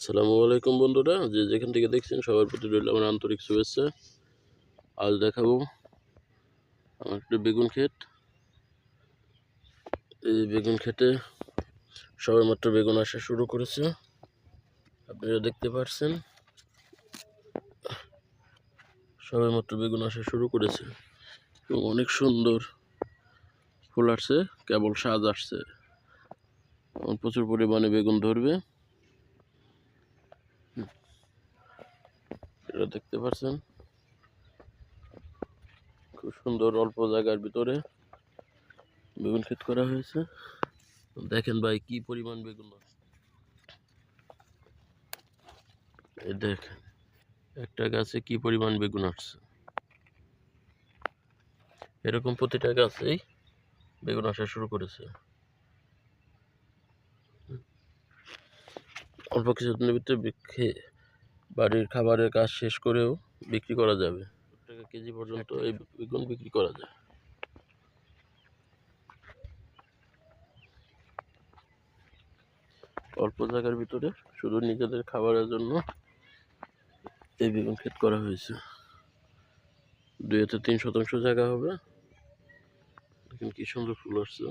আসসালামু আলাইকুম বন্ধুরা, যে যেখান থেকে দেখছেন সবার প্রতি রইল আমার আন্তরিক শুভেচ্ছা। আজ দেখাবো আমার একটা বেগুন ক্ষেত। এই বেগুন ক্ষেতে সবেমাত্র বেগুন আসা শুরু করেছে, আপনারা দেখতে পাচ্ছেন। সবেমাত্র বেগুন আসা শুরু করেছে এবং অনেক সুন্দর ফুল আসছে, কেবল সাজ আসছে। প্রচুর পরিমাণে বেগুন ধরবে, এটা দেখতে পাচ্ছেন। খুব সুন্দর অল্প জায়গার ভিতরে বেগুন ক্ষেত করা হয়েছে। দেখেন ভাই কি পরিমাণ বেগুন, এই দেখেন একটা গাছে কি পরিমাণ বেগুন আসছে। এরকম প্রতিটা গাছেই বেগুন আসা শুরু করেছে। অল্প কিছুদিনের ভিতরে বাড়ির খাবারের কাজ শেষ করেও বিক্রি করা যাবে। টাকা কেজি পর্যন্ত এই বেগুন বিক্রি করা যায়। অল্প জায়গার ভিতরে শুধু নিজেদের খাবারের জন্য এই বেগুন ক্ষেত করা হয়েছে। 2-3 শতাংশ জায়গা হবে। দেখেন কি সুন্দর ফুল আসছে।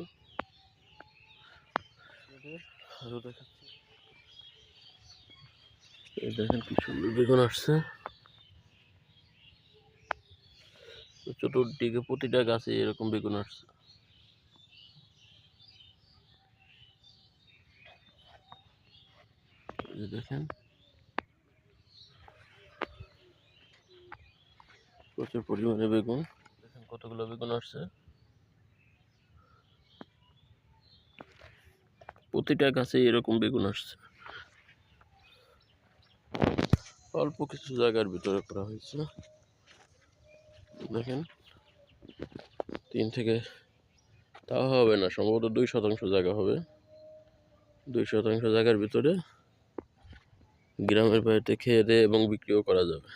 আরো দেখাচ্ছি, এই দেখেন কি সুন্দর বেগুন আসছে। চতুর্দিকে প্রতিটা গাছে এরকম বেগুন আসছে। দেখেন প্রচুর পরিমাণে বেগুন, দেখেন কতগুলো বেগুন আসছে। প্রতিটা গাছে এরকম বেগুন আসছে। অল্প কিছু জায়গার ভিতরে করা হয়েছে। দেখেন 3 থেকে, তাও হবে না, সম্ভবত 2 শতাংশ জায়গা হবে। 2 শতাংশ জায়গার ভিতরে গ্রামের বাড়িতে খেয়ে দেয়ে এবং বিক্রিও করা যাবে।